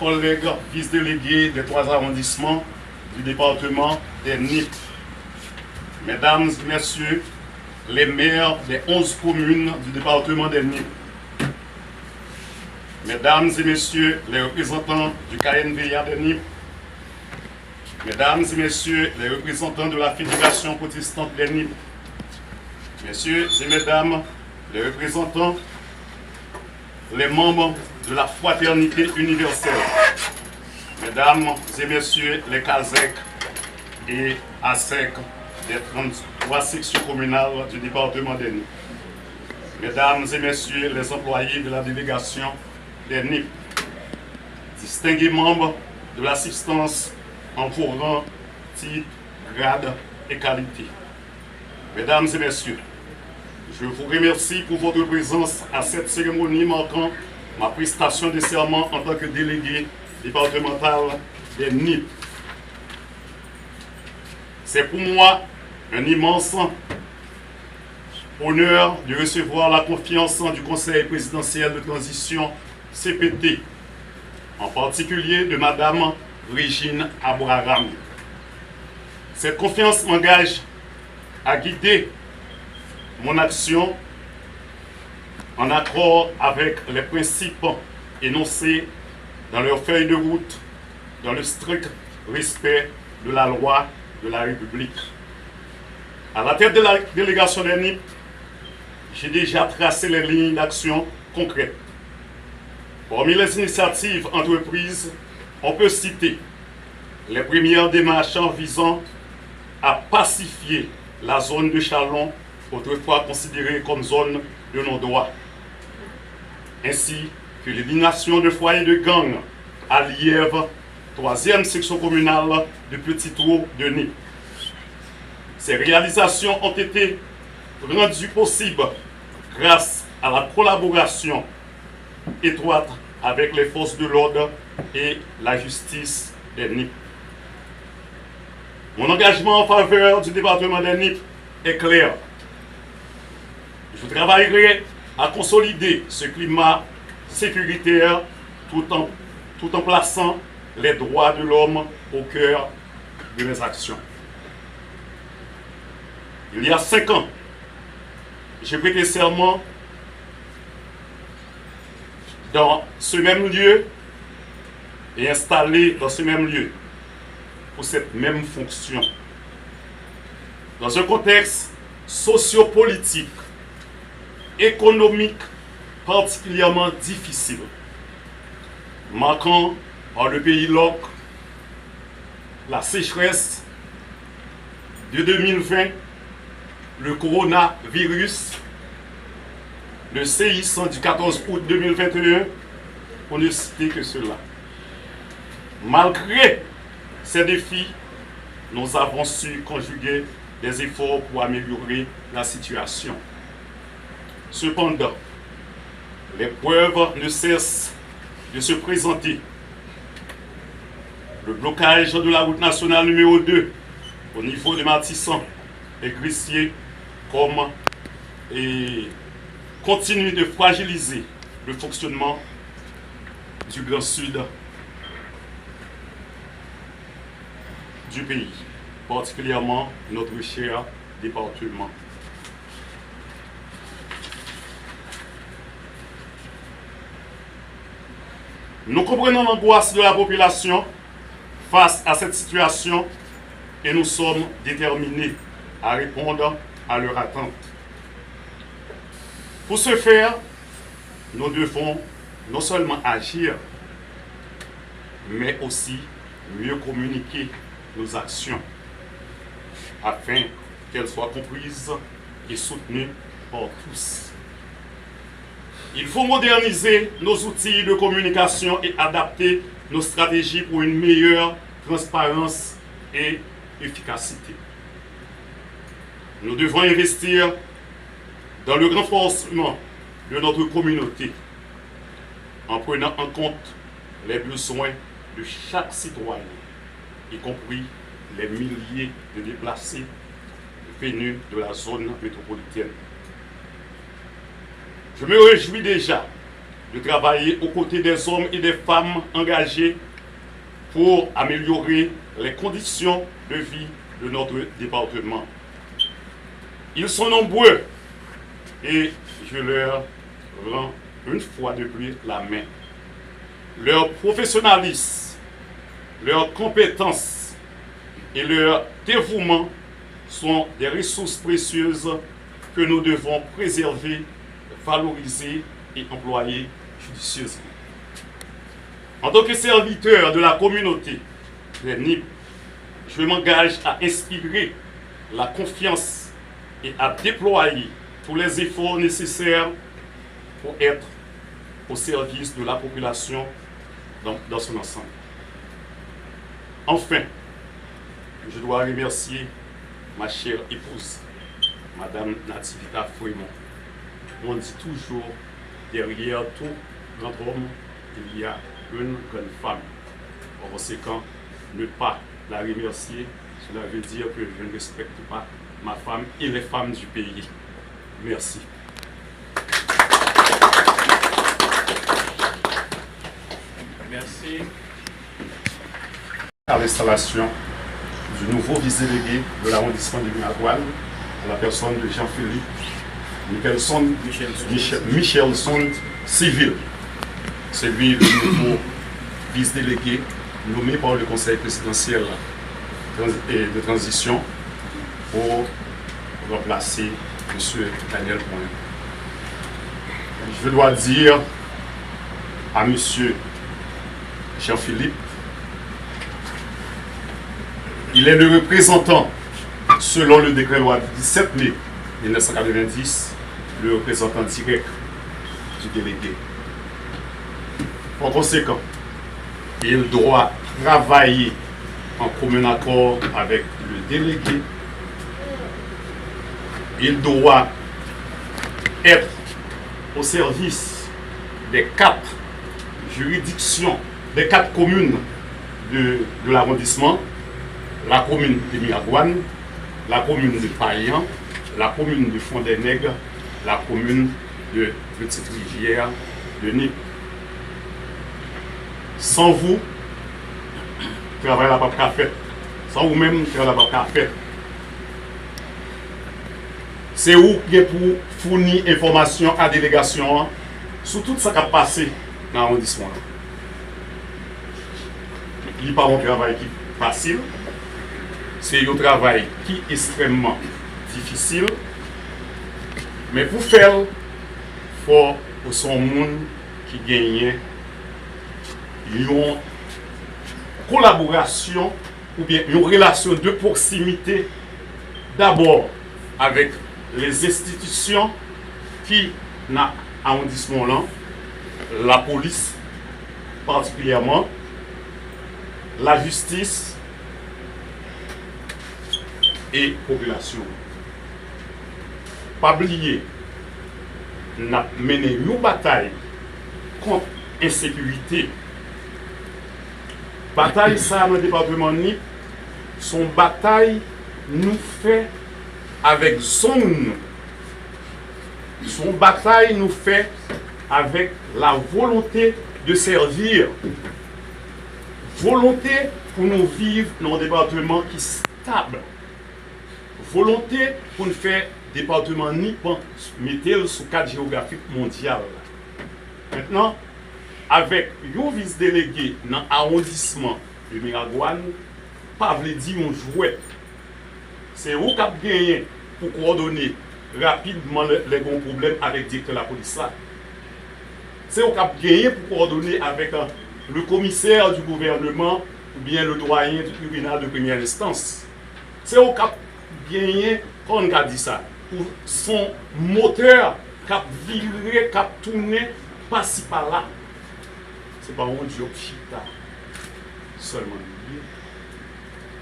collègues vice-délégués des 3 arrondissements du département des NIP, mesdames et messieurs les maires des 11 communes du département des NIP, mesdames et messieurs les représentants du KNVA des NIP, mesdames et messieurs les représentants de la Fédération protestante des NIP, messieurs et mesdames les représentants, les membres de la fraternité universelle, mesdames et messieurs les CASEC et ASEC des 33 sections communales du département des NIP, mesdames et messieurs les employés de la délégation des NIP, distingués membres de l'assistance en vos rangs, titres, grades et qualités. Mesdames et messieurs, je vous remercie pour votre présence à cette cérémonie marquant ma prestation de serment en tant que délégué départemental des NIP. C'est pour moi un immense honneur de recevoir la confiance du Conseil présidentiel de transition CPT, en particulier de Madame Régine Abraham. Cette confiance m'engage à guider mon action en accord avec les principes énoncés dans leur feuille de route, dans le strict respect de la loi de la République. À la tête de la délégation des NIP, j'ai déjà tracé les lignes d'action concrètes. Parmi les initiatives entreprises, on peut citer les premières démarches visant à pacifier la zone de Chalon, autrefois considérée comme zone de non-droit, ainsi que l'élimination de foyers de gang à Lièvre, 3e section communale de Petit Trou de NIP. Ces réalisations ont été rendues possibles grâce à la collaboration étroite avec les forces de l'ordre et la justice des NIP. Mon engagement en faveur du département des NIP est clair. Je travaillerai à consolider ce climat sécuritaire tout en plaçant les droits de l'homme au cœur de mes actions. Il y a 5 ans, j'ai prêté serment dans ce même lieu et installé dans ce même lieu pour cette même fonction. Dans un contexte sociopolitique, économique particulièrement difficile, marquant par le pays l'OC, la sécheresse de 2020, le coronavirus, le séisme du 14 août 2021, pour ne citer que cela. Malgré ces défis, nous avons su conjuguer des efforts pour améliorer la situation. Cependant, les preuves ne cessent de se présenter. Le blocage de la route nationale numéro 2 au niveau de Matissan et Grissier continue de fragiliser le fonctionnement du Grand Sud du pays, particulièrement notre cher département. Nous comprenons l'angoisse de la population face à cette situation et nous sommes déterminés à répondre à leurs attentes. Pour ce faire, nous devons non seulement agir, mais aussi mieux communiquer nos actions afin qu'elles soient comprises et soutenues par tous. Il faut moderniser nos outils de communication et adapter nos stratégies pour une meilleure transparence et efficacité. Nous devons investir dans le renforcement de notre communauté en prenant en compte les besoins de chaque citoyen, y compris les milliers de déplacés venus de la zone métropolitaine. Je me réjouis déjà de travailler aux côtés des hommes et des femmes engagés pour améliorer les conditions de vie de notre département. Ils sont nombreux et je leur rends une fois de plus la main. Leur professionnalisme, leur compétence et leur dévouement sont des ressources précieuses que nous devons préserver, valoriser et employer judicieusement. En tant que serviteur de la communauté des NIP, je m'engage à inspirer la confiance et à déployer tous les efforts nécessaires pour être au service de la population dans son ensemble. Enfin, je dois remercier ma chère épouse, Madame Nativita Fouimont. On dit toujours, derrière tout grand homme, il y a une grande femme. En conséquent, ne pas la remercier, cela veut dire que je ne respecte pas ma femme et les femmes du pays. Merci. Merci. À l'installation du nouveau vice-délégué de l'arrondissement de Miragouane, la personne de Jean-Philippe Michelson Civil. C'est lui le nouveau vice-délégué nommé par le Conseil présidentiel de transition pour remplacer M. Daniel Point. Je dois dire à M. Jean-Philippe, il est le représentant, selon le décret loi du 17 mai 1990, le représentant direct du délégué. En conséquent, il doit travailler en commun accord avec le délégué. Il doit être au service des 4 juridictions, des 4 communes de l'arrondissement, la commune de Miragouane, la commune de Payan, la commune de Fond-des-Nègres, la commune de Petite-Rivière de Nip. Sans vous, le travail n'a pas fait. Sans vous-même, le travail n'a pas fait. C'est vous qui êtes pour fournir information à la délégation sur tout ce qui a passé dans l'arrondissement. Il n'y a pas un travail qui est facile. C'est un travail qui est extrêmement difficile. Mais pour faire, il faut que son monde qui gagne une collaboration ou bien une relation de proximité d'abord avec les institutions qui dans l'arrondissement là, la police particulièrement, la justice et la population. Pas oublier, nous avons mené une bataille contre l'insécurité. Bataille ça dans le département NIP, son bataille nous fait avec zone. Son bataille nous fait avec la volonté de servir. Volonté pour nous vivre dans un département qui est stable. Volonté pour nous faire département NIP mettre sous cadre géographique mondial. Maintenant, avec un vice-délégué dans l'arrondissement de Miragouane, pas veut dire un jouet. C'est vous qui avez gagné pour coordonner rapidement les grands problèmes avec le directeur de la police. C'est vous qui avez gagné pour coordonner avec le commissaire du gouvernement ou bien le doyen du tribunal de première instance. C'est vous qui avez gagné, quand on a dit ça, pour son moteur qui a viré, qui a tourné, par-ci par-là. Ce n'est pas un job chita seulement.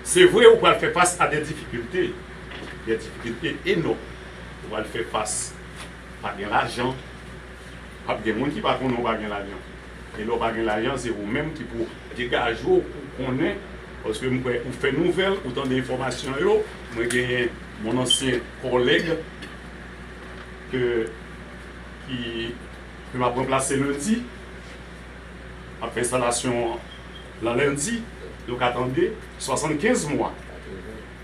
C'est vrai, on va faire face à des difficultés énormes. On va faire face à l'argent. Il y a des gens qui ne pas l'argent. Et là, pas l'argent, c'est vous-même qui pour dégager pour connaître. Parce que vous faites nouvelles, autant d'informations. Moi, j'ai mon ancien collègue qui Je vais remplacer lundi. Après installation le lundi, donc attendez 75 mois.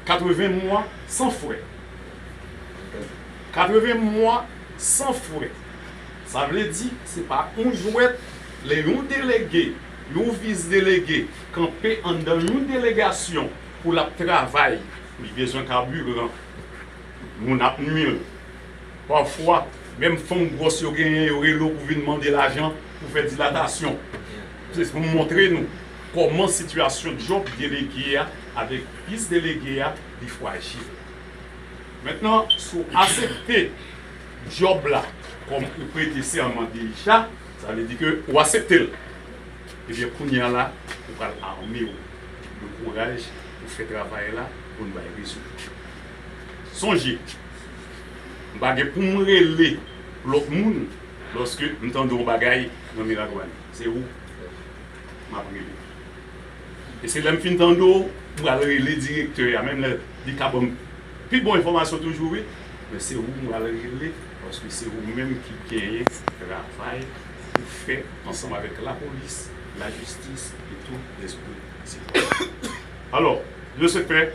80 mois sans frais. 80 mois sans frais. Ça veut dire que ce n'est pas un jouet, les délégués, les vice-délégués, campés dans une délégation pour le travail, il y a besoin de carburant. Mon nuit. Parfois, même femme grosse, il y a l'eau pour venir demander l'argent pour faire dilatation. C'est pour montrer nous comment la situation de job délégué avec vice-délégué, il faut agir. Maintenant, si vous acceptez le job là, comme vous prêtez serment déjà, ça veut dire que vous acceptez. Et bien, pour nous là, vous allez armer le courage pour faire travail là, pour nous résoudre. Songez, pour me relayer l'autre monde lorsque nous entendons des bagailles dans Miragouane. C'est où? Et c'est là que je finis d'entendre pour aller les directeurs, même les cabons. Puis bonne information toujours, mais c'est où nous allons régler, parce que c'est vous-même qui gagnez le travail pour faire ensemble avec la police, la justice et tout l'esprit. Alors, de ce fait,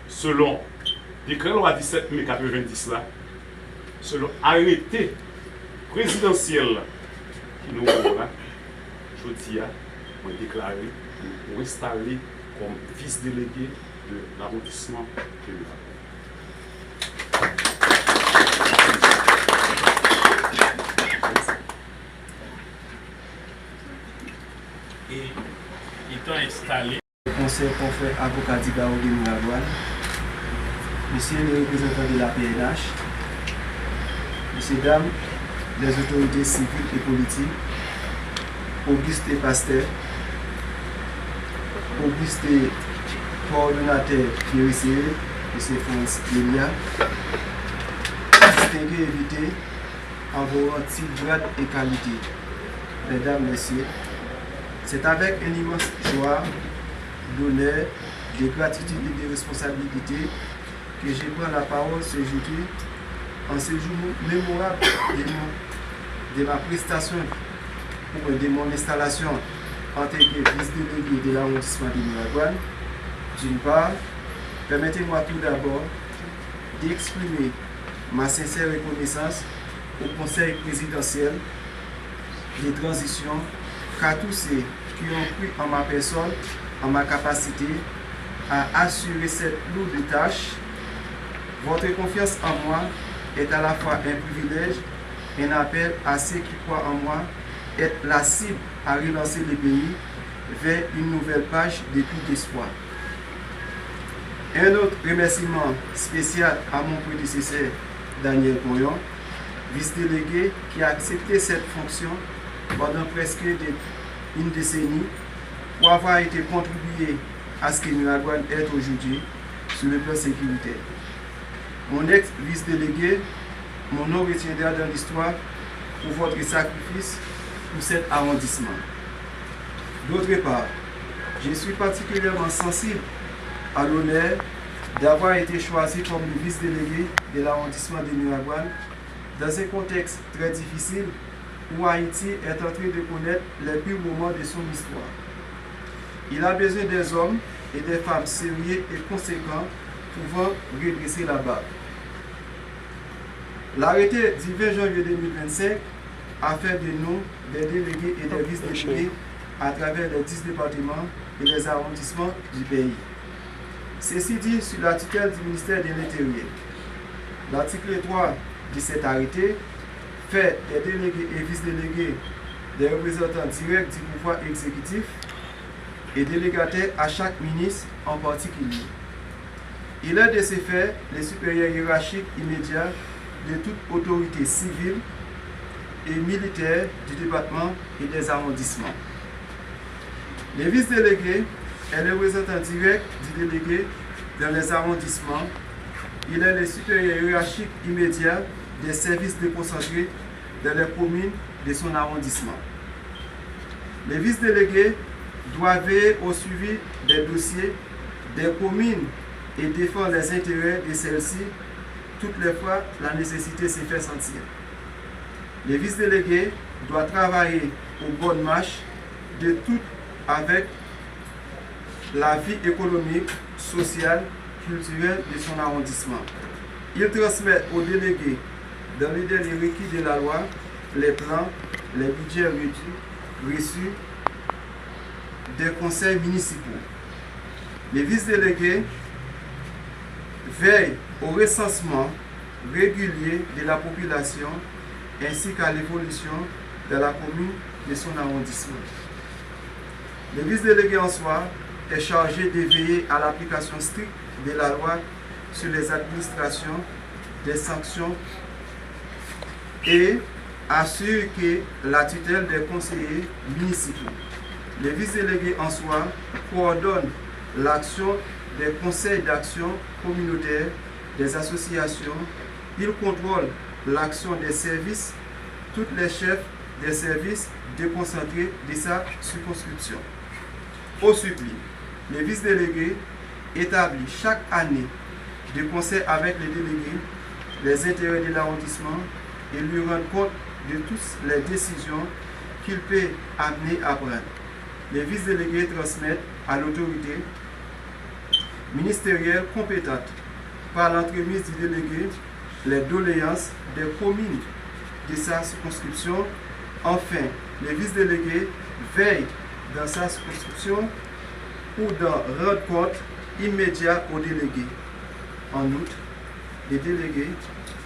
selon le décret loi 17 mai 90 là, selon arrêté présidentiel qui nous là, je dis, on déclaré pour installer comme vice-délégué de l'arrondissement de Miragouane. Et étant installé. Conseil confrère avocat d'Igao de Miragouane, monsieur le représentant de la PNH, messieurs, dames, les autorités civiles et politiques, Auguste Pasteur, Auguste coordonnateur Pierre, M. France Elia, distingués invités en vos titres, grades et qualités. Mesdames, Messieurs, c'est avec une immense joie, d'honneur, de gratitude et de responsabilité que je prends la parole ce jeudi en ce jour mémorable de ma prestation ou de mon installation en tant que vice-délégué de l'arrondissement de Miragouane. D'une part, permettez-moi tout d'abord d'exprimer ma sincère reconnaissance au Conseil présidentiel de transition qu'à tous ceux qui ont cru en ma personne, en ma capacité à assurer cette lourde tâche. Votre confiance en moi est à la fois un privilège et un appel à ceux qui croient en moi, être la cible à relancer le pays vers une nouvelle page de tout espoir. Un autre remerciement spécial à mon prédécesseur Daniel Coyon, vice-délégué qui a accepté cette fonction pendant presque une décennie pour avoir été contribué à ce que Miragouane est aujourd'hui sur le plan sécuritaire. Mon ex-vice-délégué, mon nom retiendra dans l'histoire pour votre sacrifice pour cet arrondissement. D'autre part, je suis particulièrement sensible à l'honneur d'avoir été choisi comme le vice-délégué de l'arrondissement de Miragouane dans un contexte très difficile où Haïti est en train de connaître les pires moments de son histoire. Il a besoin des hommes et des femmes sérieux et conséquents pouvant redresser la barre. L'arrêté du 20 janvier 2025 a fait de nous des délégués et des vice-délégués à travers les 10 départements et les arrondissements du pays. Ceci dit sur la tutelle du ministère de l'Intérieur. L'article 3 de cet arrêté fait des délégués et vice-délégués des représentants directs du pouvoir exécutif et délégataires à chaque ministre en particulier. Il est de ce fait les supérieurs hiérarchiques immédiats de toute autorité civile et militaire du département et des arrondissements. Les vice-délégués est le représentant direct du délégué dans les arrondissements. Il est le supérieur hiérarchique immédiat des services déconcentrés dans les communes de son arrondissement. Les vice-délégués doivent veiller au suivi des dossiers des communes et défendre les intérêts de celles-ci toutes les fois la nécessité s'est fait sentir. Les vice-délégués doivent travailler aux bonnes marches de tout avec la vie économique, sociale, culturelle de son arrondissement. Ils transmettent aux délégués, dans les délais requis de la loi, les plans, les budgets reçus des conseils municipaux. Les vice-délégués veillent au recensement régulier de la population ainsi qu'à l'évolution de la commune de son arrondissement. Le vice-délégué en soi est chargé de veiller à l'application stricte de la loi sur les administrations des sanctions et assure que la tutelle des conseillers municipaux. Les vice-délégués en soi coordonnent l'action des conseils d'action communautaire, des associations. Ils contrôlent l'action des services, tous les chefs des services déconcentrés de sa circonscription. Au supplie, les vice-délégués établissent chaque année des conseils avec les délégués, les intérêts de l'arrondissement et lui rendent compte de toutes les décisions qu'il peut amener à prendre. Les vice-délégués transmettent à l'autorité ministérielle compétente par l'entremise du délégué les doléances des communes de sa circonscription. Enfin, les vice-délégués veillent dans sa circonscription ou d'en rendre compte immédiat aux délégués. En outre, les délégués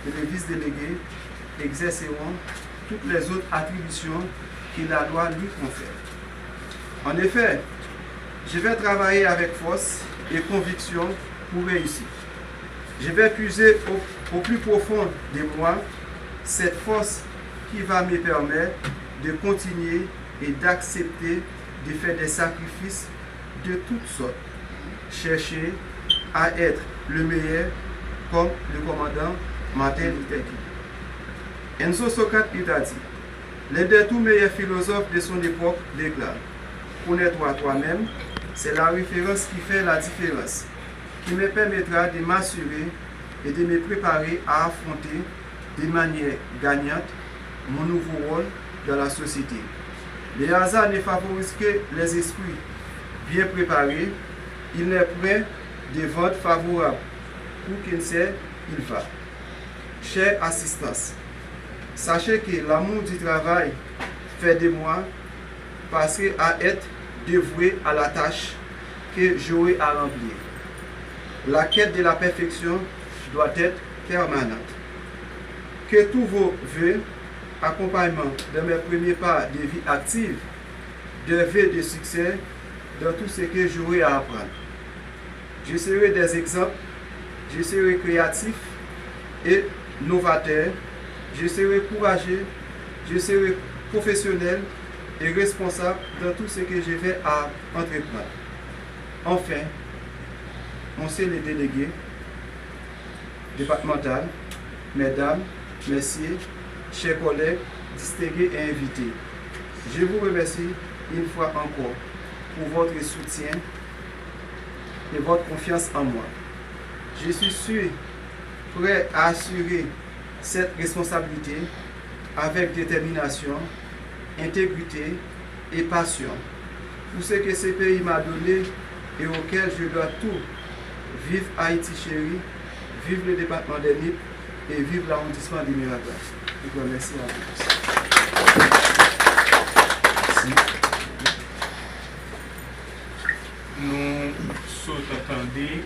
et les vice-délégués exerceront toutes les autres attributions que la loi lui confère. En effet, je vais travailler avec force et conviction pour réussir. Je vais puiser au plus profond de moi cette force qui va me permettre de continuer et d'accepter de faire des sacrifices de toutes sortes. Chercher à être le meilleur comme le commandant Martin Luther King. Enzo Socrate a dit, l'un des tout meilleurs philosophes de son époque déclare, connais-toi toi-même, c'est la référence qui fait la différence, qui me permettra de m'assurer et de me préparer à affronter de manière gagnante mon nouveau rôle dans la société. Le hasard ne favorise que les esprits bien préparés. Il n'est point de vente favorable. Pour qu'il sait, il va. Chère assistance, sachez que l'amour du travail fait de moi passer à être dévoué à la tâche que j'aurai à remplir. La quête de la perfection doit être permanente. Que tous vos vœux, accompagnement de mes premiers pas de vie active, de vœux de succès dans tout ce que j'aurai à apprendre. Je serai des exemples, je serai créatif et novateur, je serai courageux, je serai professionnel et responsable dans tout ce que je vais à entreprendre. Enfin, monsieur les délégués départemental, mesdames, messieurs, chers collègues, distingués et invités, je vous remercie une fois encore pour votre soutien et votre confiance en moi. Je suis sûr, prêt à assurer cette responsabilité avec détermination, intégrité et passion pour ce que ce pays m'a donné et auquel je dois tout. Vive Haïti chérie, vive le département des Nippes et vive l'arrondissement de Miragouas. Je vous remercie à tous. Merci. Nous sommes attendus